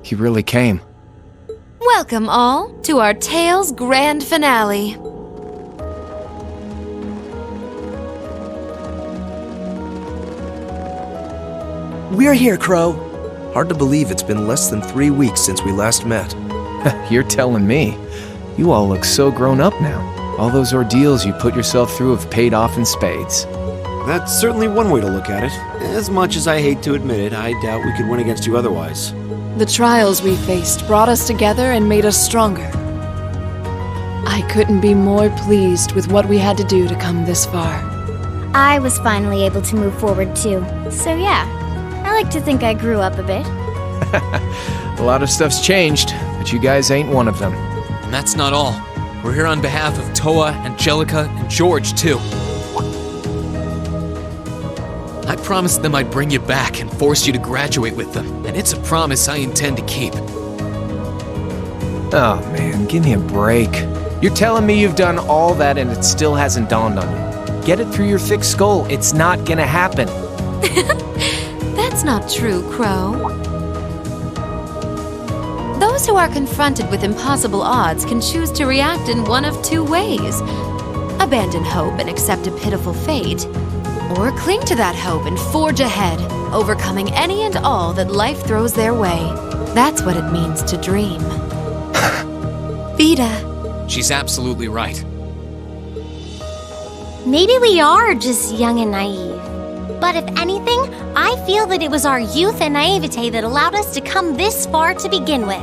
He really came. Welcome all to our Tales Grand Finale. We're here, Crow. Hard to believe it's been less than 3 weeks since we last met. You're telling me. You all look so grown up now. All those ordeals you put yourself through have paid off in spades. That's certainly one way to look at it. As much as I hate to admit it, I doubt we could win against you otherwise. The trials we faced brought us together and made us stronger. I couldn't be more pleased with what we had to do to come this far. I was finally able to move forward too. So yeah, I like to think I grew up a bit. A lot of stuff's changed, but you guys ain't one of them. And that's not all. We're here on behalf of Toa, Angelica, and George, too. I promised them I'd bring you back and force you to graduate with them, and it's a promise I intend to keep. Oh man, give me a break. You're telling me you've done all that and it still hasn't dawned on you. Get it through your thick skull, it's not gonna happen. That's not true, Crow. Those who are confronted with impossible odds can choose to react in one of two ways. Abandon hope and accept a pitiful fate, or cling to that hope and forge ahead, overcoming any and all that life throws their way. That's what it means to dream. Vida. She's absolutely right. Maybe we are just young and naive. But if anything, I feel that it was our youth and naivete that allowed us to come this far to begin with.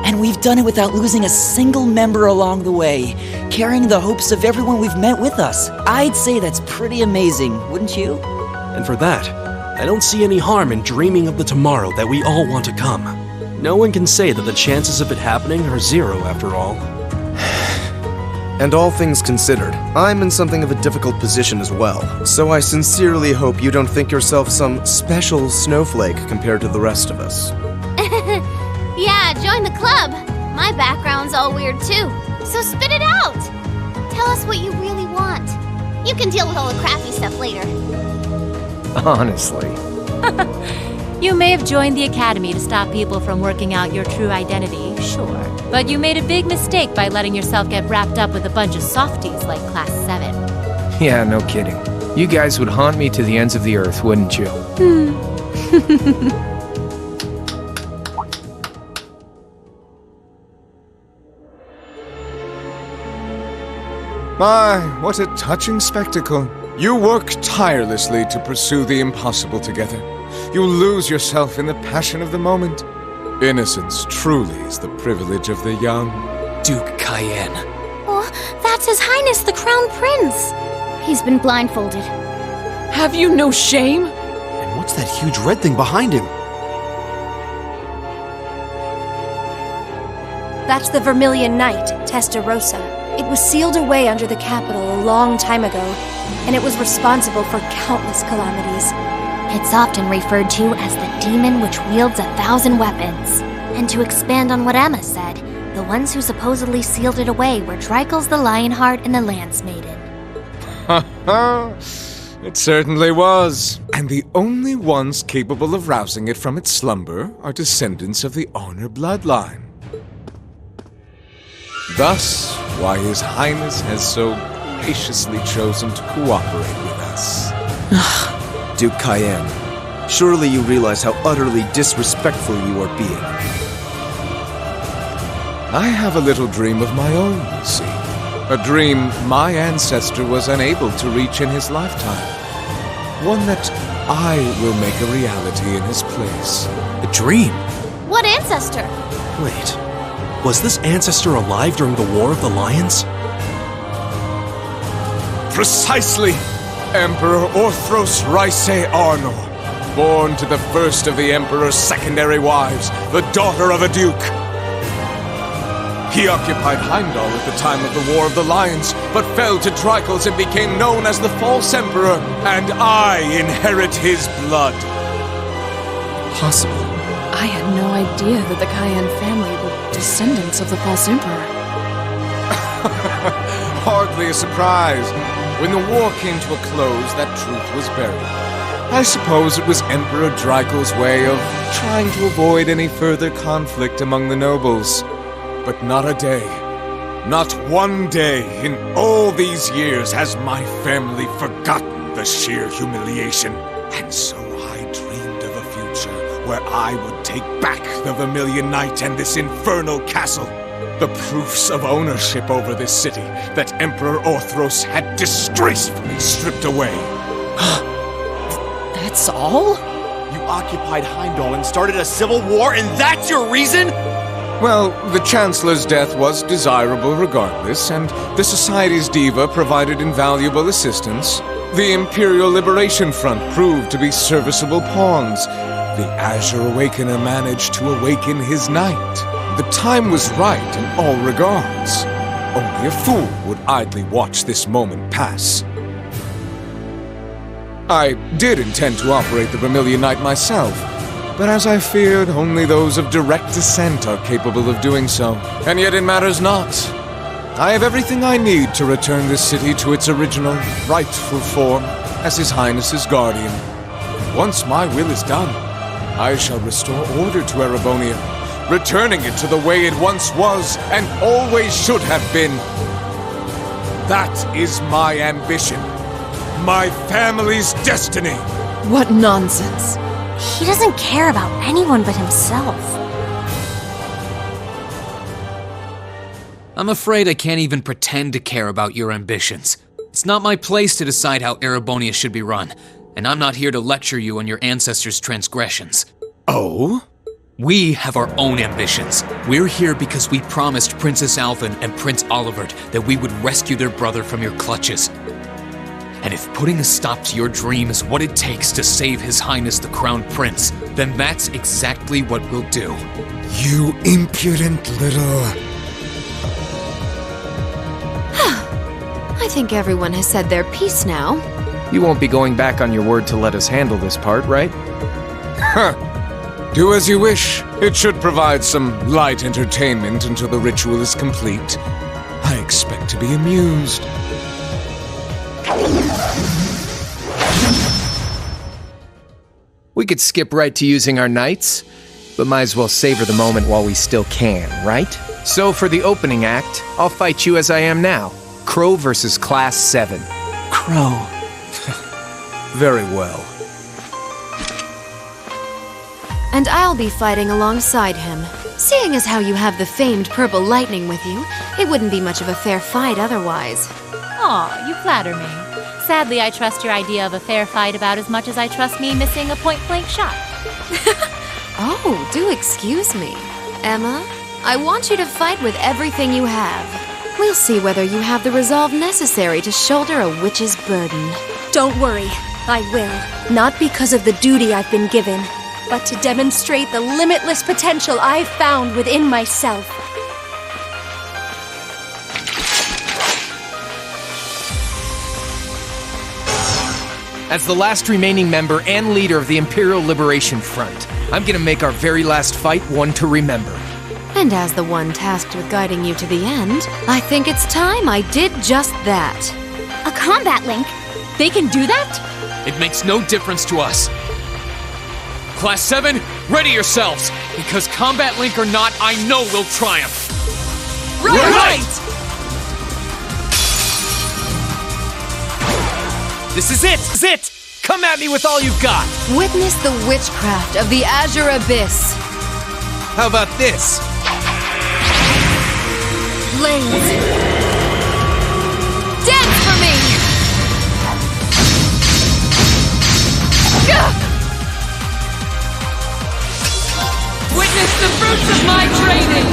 And we've done it without losing a single member along the way, carrying the hopes of everyone we've met with us. I'd say that's pretty amazing, wouldn't you? And for that, I don't see any harm in dreaming of the tomorrow that we all want to come. No one can say that the chances of it happening are zero after all. And all things considered, I'm in something of a difficult position as well. So I sincerely hope you don't think yourself some special snowflake compared to the rest of us. Yeah, join the club. My background's all weird too. So spit it out. Tell us what you really want. You can deal with all the crappy stuff later. Honestly. You may have joined the Academy to stop people from working out your true identity, sure. But you made a big mistake by letting yourself get wrapped up with a bunch of softies like Class 7. Yeah, no kidding. You guys would haunt me to the ends of the earth, wouldn't you? My, what a touching spectacle. You work tirelessly to pursue the impossible together. You lose yourself in the passion of the moment. Innocence truly is the privilege of the young. Duke Cayenne. Oh, that's His Highness the Crown Prince. He's been blindfolded. Have you no shame? And what's that huge red thing behind him? That's the Vermilion Knight, Testarossa. It was sealed away under the capital a long time ago, and it was responsible for countless calamities. It's often referred to as the demon which wields 1,000 weapons. And to expand on what Emma said, the ones who supposedly sealed it away were Drycles the Lionheart and the Lance Maiden. Ha ha! It certainly was. And the only ones capable of rousing it from its slumber are descendants of the Honor bloodline. Thus, why His Highness has so graciously chosen to cooperate with us. Duke Cayenne, surely you realize how utterly disrespectful you are being. I have a little dream of my own, you see. A dream my ancestor was unable to reach in his lifetime. One that I will make a reality in his place. A dream? What ancestor? Wait, was this ancestor alive during the War of the Lions? Precisely! Emperor Orthros Raisei Arnor, born to the first of the Emperor's secondary wives, the daughter of a duke. He occupied Heimdall at the time of the War of the Lions, but fell to Drycles and became known as the False Emperor, and I inherit his blood. Possible. I had no idea that the Cayenne family were descendants of the False Emperor. Hardly a surprise. When the war came to a close, that truth was buried. I suppose it was Emperor Drykel's way of trying to avoid any further conflict among the nobles. But not a day, not one day in all these years has my family forgotten the sheer humiliation. And so I dreamed of a future where I would take back the Vermilion Knight and this infernal castle. The proofs of ownership over this city that Emperor Orthros had disgracefully stripped away. That's all? You occupied Heimdall and started a civil war, and that's your reason? Well, the Chancellor's death was desirable regardless, and the Society's diva provided invaluable assistance. The Imperial Liberation Front proved to be serviceable pawns. The Azure Awakener managed to awaken his knight. The time was right in all regards. Only a fool would idly watch this moment pass. I did intend to operate the Vermilion Knight myself, but as I feared, only those of direct descent are capable of doing so. And yet it matters not. I have everything I need to return this city to its original, rightful form as His Highness's guardian. Once my will is done, I shall restore order to Erebonia, returning it to the way it once was and always should have been. That is my ambition. My family's destiny. What nonsense. He doesn't care about anyone but himself. I'm afraid I can't even pretend to care about your ambitions. It's not my place to decide how Erebonia should be run, and I'm not here to lecture you on your ancestors' transgressions. Oh? We have our own ambitions. We're here because we promised Princess Alvin and Prince Olivert that we would rescue their brother from your clutches. And if putting a stop to your dream is what it takes to save His Highness the Crown Prince, then that's exactly what we'll do. You impudent little... I think everyone has said their piece now. You won't be going back on your word to let us handle this part, right? Huh. Do as you wish. It should provide some light entertainment until the ritual is complete. I expect to be amused. We could skip right to using our knights, but might as well savor the moment while we still can, right? So for the opening act, I'll fight you as I am now. Crow versus Class 7. Crow. Very well. And I'll be fighting alongside him. Seeing as how you have the famed purple lightning with you, it wouldn't be much of a fair fight otherwise. Aw, you flatter me. Sadly, I trust your idea of a fair fight about as much as I trust me missing a point-blank shot. Oh, do excuse me. Emma, I want you to fight with everything you have. We'll see whether you have the resolve necessary to shoulder a witch's burden. Don't worry, I will. Not because of the duty I've been given, but to demonstrate the limitless potential I've found within myself. As the last remaining member and leader of the Imperial Liberation Front, I'm gonna make our very last fight one to remember. And as the one tasked with guiding you to the end, I think it's time I did just that. A combat link? They can do that? It makes no difference to us. Class 7, ready yourselves! Because Combat Link or not, I know we'll triumph! Right! This is it! This is it! Come at me with all you've got! Witness the witchcraft of the Azure Abyss. How about this? Blades. Dance for me! Witness the fruits of my training!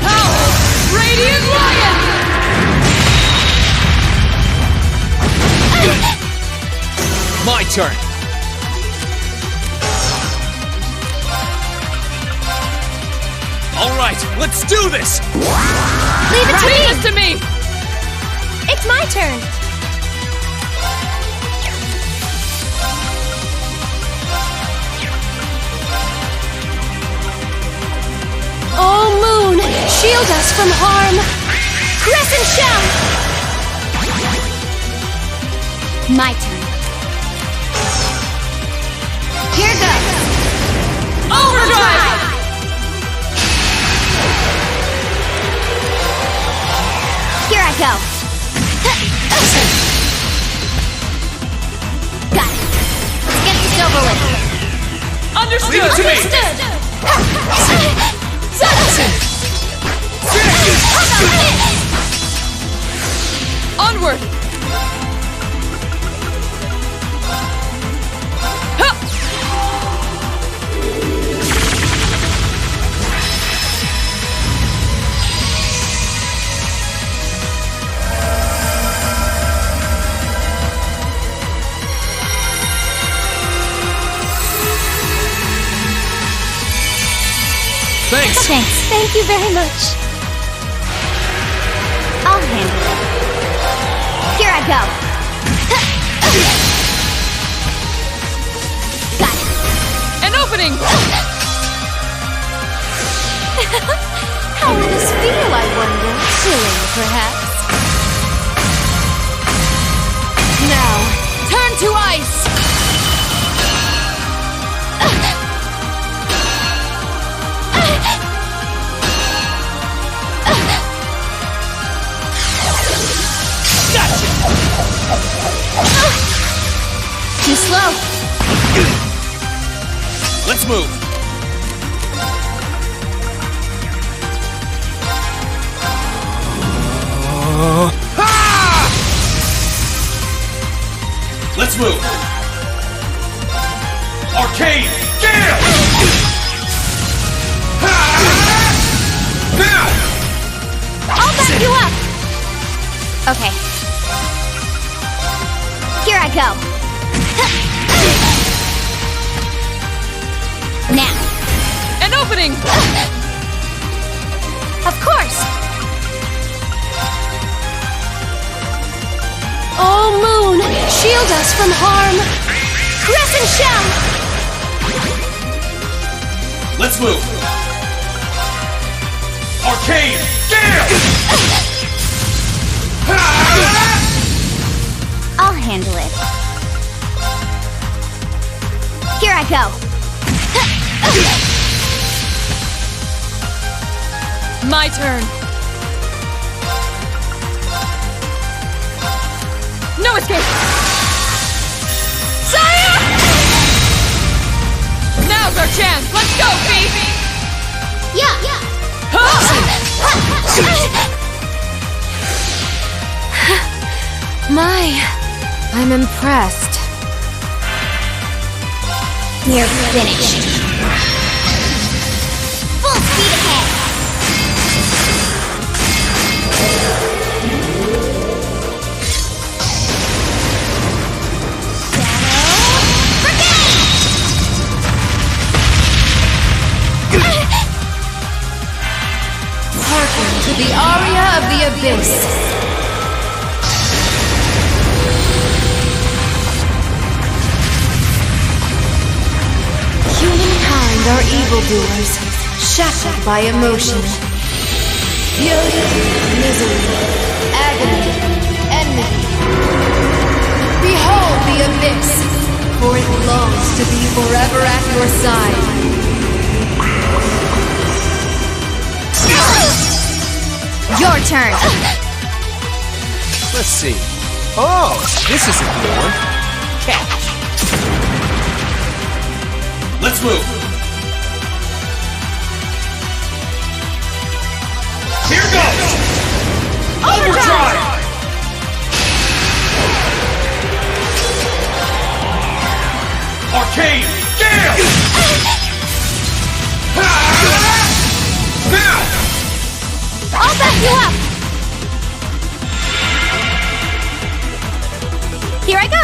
Power! Radiant Lion! My turn! Alright, let's do this! Leave it to me! Leave it to me! It's my turn! Oh, Moon, shield us from harm! Crescent Shell! My turn. Here goes! Overdrive! Here I go. Got it. Let's get this over with. Understood! Leave it to me. Onward! Thanks. Thank you very much. I'll handle it. Here I go. Got it. An opening! How will this feel, I wonder? Chilling, perhaps? Now, turn to ice! Too slow. Let's move. Let's move. Arcane Gale! Now! I'll back you up. Okay. Here I go. Now. An opening! Of course. Oh, Moon, shield us from harm. Crescent Shell! Let's move. Arcane Gale! I'll handle it. Here I go. My turn. No escape! Sire! Now's our chance! Let's go, Phoebe! Yeah! My, I'm impressed. You're finished. Full speed ahead. Hearken to the aria of the abyss. Humankind are evildoers, shackled by emotion. Fury, misery, agony, enmity. Behold the abyss, for it longs to be forever at your side. Your turn. Let's see. Oh, this is a good one. Catch. Let's move. Here goes. Overdrive! Arcane Gale! Now! I'll back you up. Here I go.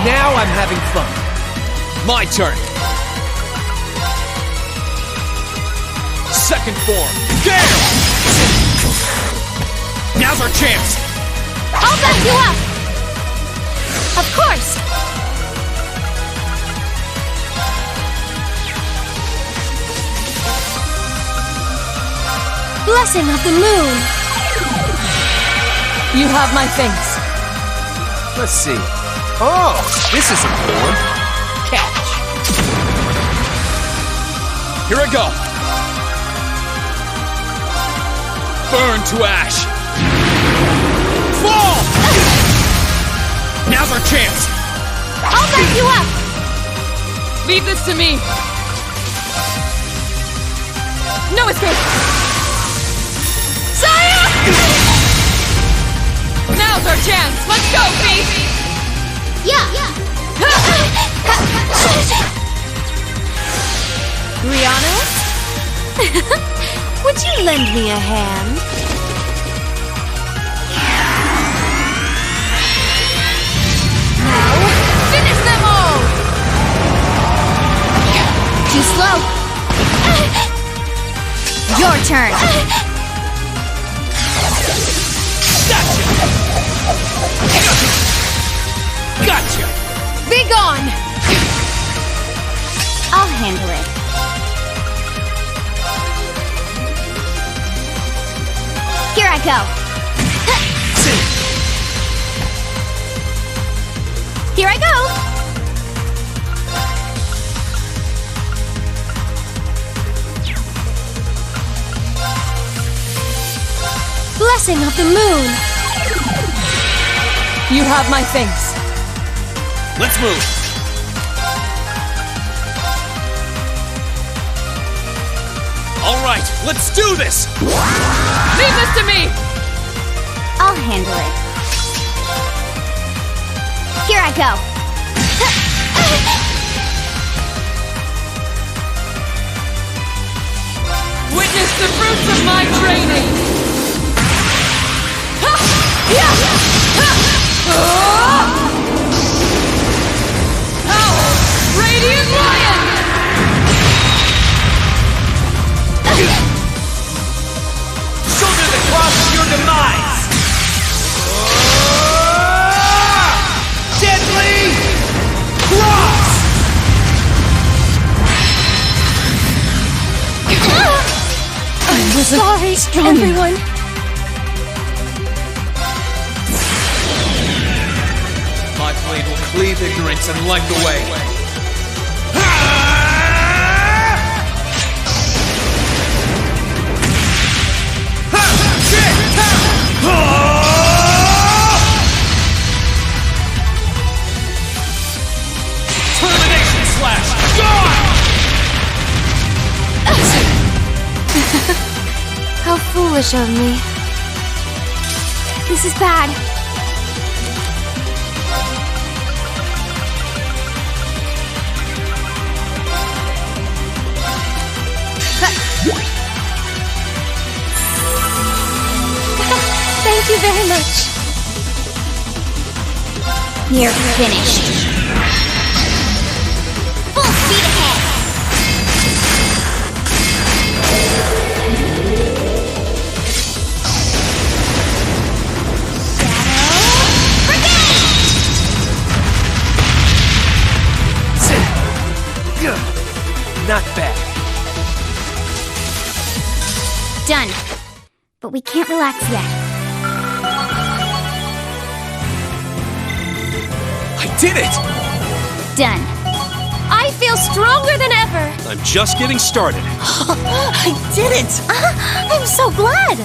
Now I'm having fun. My turn. Second form. Gale! Now's our chance. I'll back you up! Of course! Blessing of the moon! You have my things. Let's see. Oh, this is a cool one. Catch. Here I go. Burn to ash. Fall! Now's our chance. I'll back you up! Leave this to me. No escape. Saya! Now's our chance. Let's go, Fee. Yeah! Rihanna? Would you lend me a hand? Now, finish them all! Too slow! Your turn! Gotcha! Be gone! I'll handle it. Here I go! Here I go! Blessing of the moon! You have my things. Let's move. All right, let's do this. Leave this to me! I'll handle it. Here I go! Witness the fruits of my training! Radiant Lion! Shoulder the cross of your demise! Deadly cross! I'm sorry, everyone. My blade will cleave ignorance and light the way. Termination slash! Gone! How foolish of me. This is bad. Thank you very much. You're finished. Full speed ahead. Not bad. Done. But we can't relax yet. I did it! Done. I feel stronger than ever. I'm just getting started. I did it! I'm so glad.